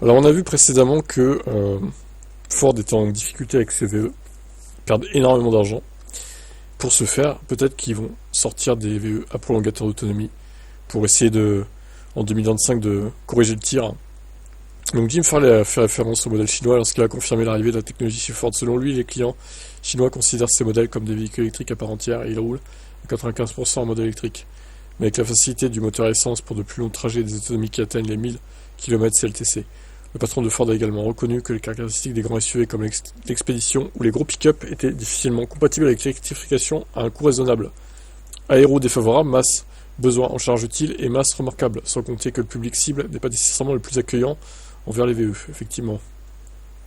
Alors on a vu précédemment que Ford était en difficulté avec ses VE, ils perdent énormément d'argent. Pour ce faire, peut-être qu'ils vont sortir des VE à prolongateur d'autonomie pour essayer en 2025 de corriger le tir. Donc Jim Farley a fait référence au modèle chinois lorsqu'il a confirmé l'arrivée de la technologie chez Ford. Selon lui, les clients chinois considèrent ces modèles comme des véhicules électriques à part entière et ils roulent à 95% en mode électrique. Mais avec la facilité du moteur essence pour de plus longs trajets et des autonomies qui atteignent les 1000 km CLTC. Le patron de Ford a également reconnu que les caractéristiques des grands SUV comme l'expédition ou les gros pick-up étaient difficilement compatibles avec l'électrification à un coût raisonnable. Aéro défavorable, masse, besoin en charge utile et masse remarquable, sans compter que le public cible n'est pas nécessairement le plus accueillant envers les VE, effectivement.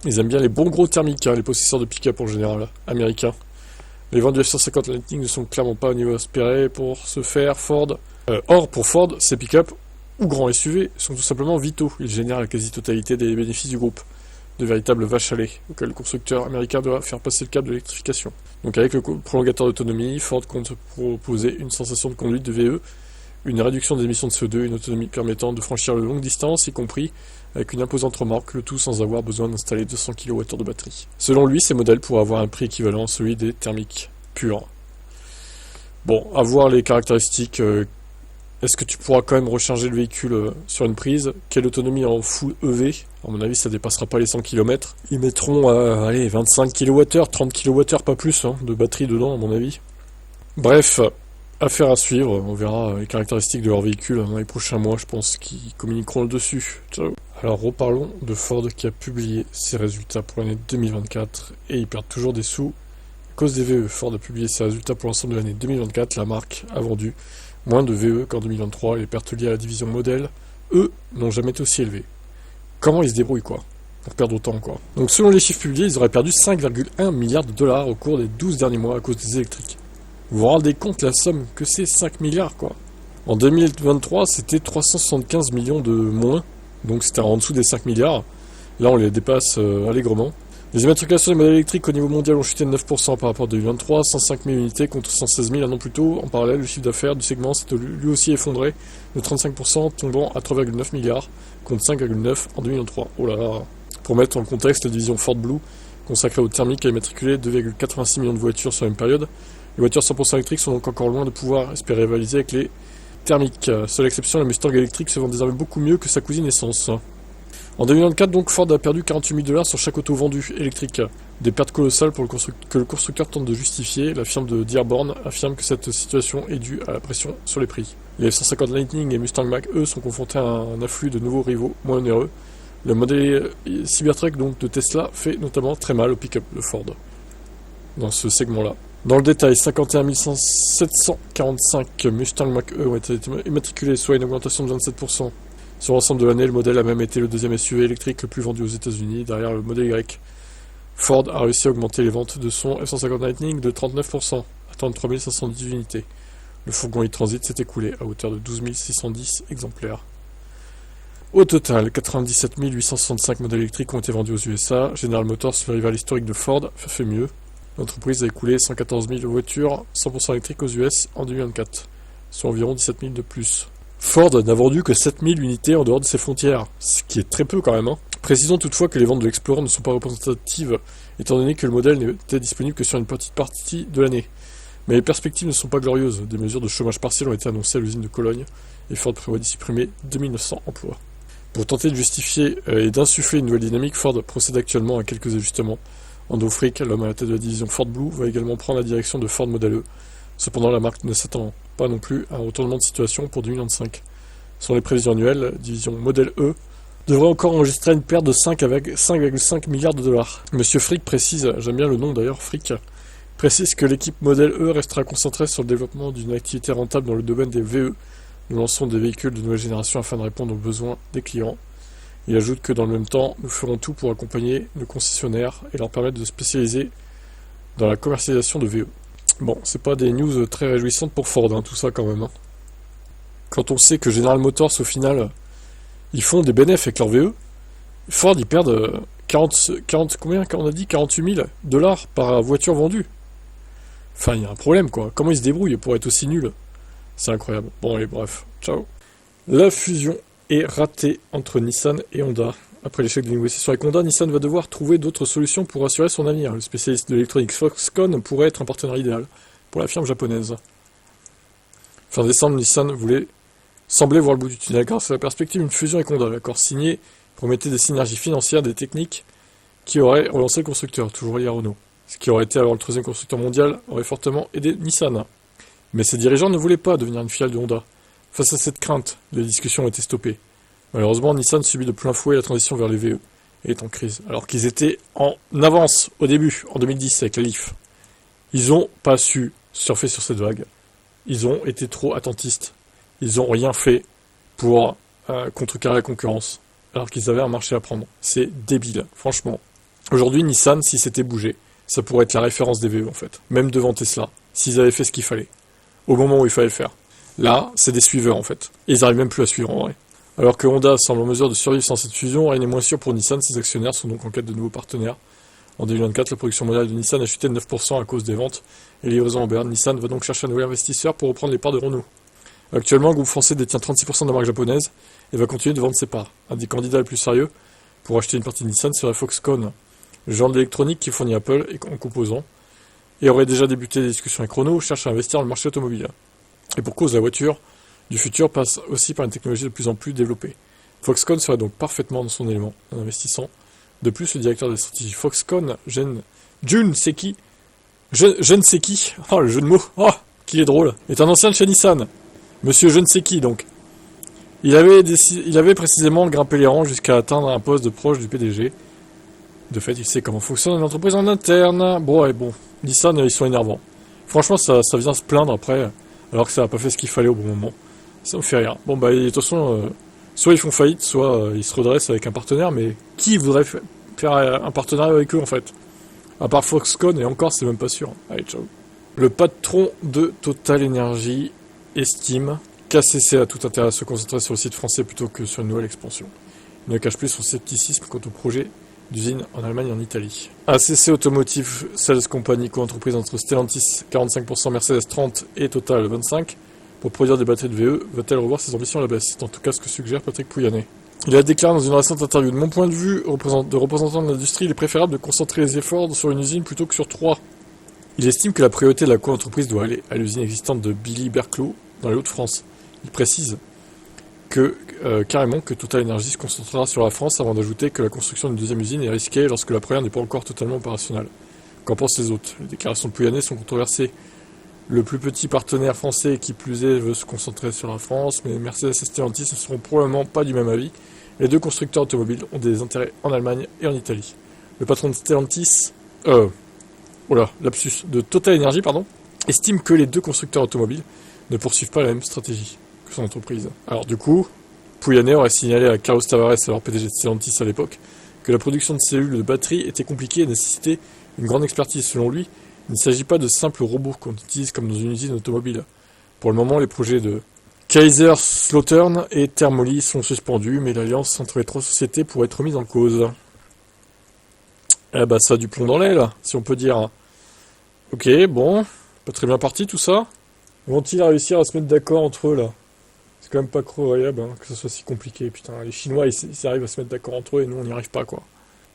Ils aiment bien les bons gros thermiques, les possesseurs de pick-up en général, américains. Les ventes du F-150 Lightning ne sont clairement pas au niveau espéré pour ce faire. Or, pour Ford, ces pick-up ou grands SUV sont tout simplement vitaux. Ils génèrent la quasi-totalité des bénéfices du groupe. De véritables vaches à lait, auxquelles le constructeur américain doit faire passer le cap de l'électrification. Donc avec le prolongateur d'autonomie, Ford compte proposer une sensation de conduite de VE, une réduction des émissions de CO2, une autonomie permettant de franchir de longues distances, y compris avec une imposante remorque, le tout sans avoir besoin d'installer 200 kWh de batterie. Selon lui, ces modèles pourraient avoir un prix équivalent à celui des thermiques purs. Bon, à voir les caractéristiques. Est-ce que tu pourras quand même recharger le véhicule sur une prise? Quelle autonomie en full EV? À mon avis, ça dépassera pas les 100 km. Ils mettront, 25 kWh, 30 kWh, pas plus, de batterie dedans, à mon avis. Bref, affaire à suivre. On verra les caractéristiques de leur véhicule dans les prochains mois, je pense, qu'ils communiqueront le dessus. Ciao. Alors, reparlons de Ford qui a publié ses résultats pour l'année 2024 et ils perdent toujours des sous à cause des VE. Ford a publié ses résultats pour l'ensemble de l'année 2024. La marque a vendu moins de VE qu'en 2023 et les pertes liées à la division modèle, eux, n'ont jamais été aussi élevées. Comment ils se débrouillent, quoi, pour perdre autant, quoi. Donc selon les chiffres publiés, ils auraient perdu 5,1 milliards de dollars au cours des 12 derniers mois à cause des électriques. Vous vous rendez compte la somme que c'est 5 milliards, quoi. En 2023, c'était 375 millions de moins, donc c'était en dessous des 5 milliards. Là, on les dépasse allègrement. Les immatriculations des modèles électriques au niveau mondial ont chuté de 9% par rapport à 2023, 105 000 unités contre 116 000 un an plus tôt. En parallèle, le chiffre d'affaires du segment s'est lui aussi effondré de 35%, tombant à 3,9 milliards contre 5,9 en 2023. Oh là là. Pour mettre en contexte, la division Ford Blue, consacrée au thermique, a immatriculé 2,86 millions de voitures sur la même période. Les voitures 100% électriques sont donc encore loin de pouvoir espérer rivaliser avec les thermiques. Seule exception, la Mustang électrique se vend désormais beaucoup mieux que sa cousine essence. En 2024, donc, Ford a perdu 48 000 dollars sur chaque auto vendue électrique. Des pertes colossales que le constructeur tente de justifier. La firme de Dearborn affirme que cette situation est due à la pression sur les prix. Les F-150 Lightning et Mustang Mach, eux, sont confrontés à un afflux de nouveaux rivaux moins onéreux. Le modèle Cybertruck donc, de Tesla fait notamment très mal au pick-up de Ford dans ce segment-là. Dans le détail, 51 745 Mustang Mach-E ont été immatriculés, soit une augmentation de 27%. Sur l'ensemble de l'année, le modèle a même été le deuxième SUV électrique le plus vendu aux États-Unis, derrière le modèle Y. Ford a réussi à augmenter les ventes de son F-150 Lightning de 39%, à 33 510 unités. Le fourgon e-Transit s'est écoulé à hauteur de 12 610 exemplaires. Au total, 97 865 modèles électriques ont été vendus aux USA. General Motors, le rival historique de Ford, fait mieux. L'entreprise a écoulé 114 000 voitures 100% électriques aux US en 2024, soit environ 17 000 de plus. Ford n'a vendu que 7 000 unités en dehors de ses frontières, ce qui est très peu quand même. Précisons toutefois que les ventes de l'Explorer ne sont pas représentatives, étant donné que le modèle n'était disponible que sur une petite partie de l'année. Mais les perspectives ne sont pas glorieuses. Des mesures de chômage partiel ont été annoncées à l'usine de Cologne, et Ford prévoit d'y supprimer 2900 emplois. Pour tenter de justifier et d'insuffler une nouvelle dynamique, Ford procède actuellement à quelques ajustements. Ando Frick, l'homme à la tête de la division Ford Blue, va également prendre la direction de Ford Model E. Cependant, la marque ne s'attend pas non plus à un retournement de situation pour 2025. Selon les prévisions annuelles, la division Model E devrait encore enregistrer une perte de 5,5 milliards de dollars. Monsieur Frick précise, j'aime bien le nom d'ailleurs, Frick, précise que l'équipe Model E restera concentrée sur le développement d'une activité rentable dans le domaine des VE. Nous lançons des véhicules de nouvelle génération afin de répondre aux besoins des clients. Il ajoute que dans le même temps, nous ferons tout pour accompagner nos concessionnaires et leur permettre de se spécialiser dans la commercialisation de VE. Bon, c'est pas des news très réjouissantes pour Ford, tout ça quand même. Quand on sait que General Motors, au final, ils font des bénéfices avec leur VE, Ford, ils perdent 40 combien on a dit 48 000 dollars par voiture vendue. Enfin, il y a un problème, quoi. Comment ils se débrouillent pour être aussi nuls? C'est incroyable. Bon, allez, bref. Ciao. La fusion est ratée entre Nissan et Honda. Après l'échec des négociations avec Honda, Nissan va devoir trouver d'autres solutions pour assurer son avenir. Le spécialiste de l'électronique Foxconn pourrait être un partenaire idéal pour la firme japonaise. Fin décembre, Nissan semblait voir le bout du tunnel grâce à la perspective d'une fusion avec Honda. L'accord signé promettait des synergies financières, des techniques qui auraient relancé le constructeur, toujours lié à Renault. Ce qui aurait été alors le troisième constructeur mondial aurait fortement aidé Nissan. Mais ses dirigeants ne voulaient pas devenir une filiale de Honda. Face à cette crainte, les discussions ont été stoppées. Malheureusement, Nissan subit de plein fouet la transition vers les VE et est en crise, alors qu'ils étaient en avance au début, en 2010, avec la Leaf. Ils n'ont pas su surfer sur cette vague. Ils ont été trop attentistes. Ils n'ont rien fait pour contrecarrer la concurrence, alors qu'ils avaient un marché à prendre. C'est débile, franchement. Aujourd'hui, Nissan, si c'était bougé, ça pourrait être la référence des VE, en fait. Même devant Tesla, s'ils avaient fait ce qu'il fallait, au moment où il fallait le faire. Là, c'est des suiveurs, en fait. Et ils n'arrivent même plus à suivre, en vrai. Alors que Honda semble en mesure de survivre sans cette fusion, rien n'est moins sûr pour Nissan. Ses actionnaires sont donc en quête de nouveaux partenaires. En 2024, la production mondiale de Nissan a chuté de 9% à cause des ventes et livraisons en berne. Nissan va donc chercher un nouvel investisseur pour reprendre les parts de Renault. Actuellement, le groupe français détient 36% de la marque japonaise et va continuer de vendre ses parts. Un des candidats les plus sérieux pour acheter une partie de Nissan serait Foxconn, le géant de l'électronique qui fournit Apple en composants, et aurait déjà débuté des discussions avec Renault, cherche à investir dans le marché automobile. Et pour cause, la voiture du futur passe aussi par une technologie de plus en plus développée. Foxconn serait donc parfaitement dans son élément en investissant. De plus, le directeur de la stratégie Foxconn, Jun Seki, oh le jeu de mots, oh, qu'il est drôle, est un ancien de chez Nissan. Monsieur Jun Seki, donc. Il avait précisément grimpé les rangs jusqu'à atteindre un poste de proche du PDG. De fait, il sait comment fonctionne une entreprise en interne. Bon, Nissan, ils sont énervants. Franchement, ça vient se plaindre après, alors que ça n'a pas fait ce qu'il fallait au bon moment. Ça me fait rire. Bon, de toute façon, soit ils font faillite, soit ils se redressent avec un partenaire, mais qui voudrait faire un partenariat avec eux, en fait? À part Foxconn, et encore, c'est même pas sûr. Allez, ciao. Le patron de Total Energy estime qu'ACC a tout intérêt à se concentrer sur le site français plutôt que sur une nouvelle expansion. Il ne cache plus son scepticisme quant au projet d'usine en Allemagne et en Italie. ACC Automotive Sales Company, co-entreprise entre Stellantis 45%, Mercedes 30% et Total 25%, pour produire des batteries de VE, va-t-elle revoir ses ambitions à la baisse? C'est en tout cas ce que suggère Patrick Pouyanné. Il a déclaré dans une récente interview: de mon point de vue de représentant de l'industrie, il est préférable de concentrer les efforts sur une usine plutôt que sur 3. Il estime que la priorité de la co-entreprise doit aller à l'usine existante de Billy-Berclos dans les Hauts-de-France. Il précise carrément que Total Energy se concentrera sur la France avant d'ajouter que la construction d'une deuxième usine est risquée lorsque la première n'est pas encore totalement opérationnelle. Qu'en pensent les autres? Les déclarations de Pouyanné sont controversées. Le plus petit partenaire français qui plus est veut se concentrer sur la France, mais Mercedes et Stellantis ne seront probablement pas du même avis. Les deux constructeurs automobiles ont des intérêts en Allemagne et en Italie. Le patron de Stellantis, de Total Energy, estime que les deux constructeurs automobiles ne poursuivent pas la même stratégie que son entreprise. Alors du coup, Pouyanné aurait signalé à Carlos Tavares, alors PDG de Stellantis à l'époque, que la production de cellules de batterie était compliquée et nécessitait une grande expertise. Selon lui, il ne s'agit pas de simples robots qu'on utilise comme dans une usine automobile. Pour le moment, les projets de Kaiserslautern et Thermoli sont suspendus, mais l'alliance entre les trois sociétés pourrait être mise en cause. Ça a du plomb dans l'aile, si on peut dire. Ok, bon, pas très bien parti tout ça. Vont-ils réussir à se mettre d'accord entre eux, là? C'est quand même pas croyable que ça soit si compliqué. Putain, les Chinois, ils arrivent à se mettre d'accord entre eux et nous, on n'y arrive pas, quoi.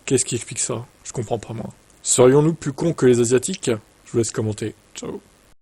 Qu'est-ce qui explique ça? Je comprends pas, moi. Serions-nous plus cons que les Asiatiques? Je vous laisse commenter. Ciao.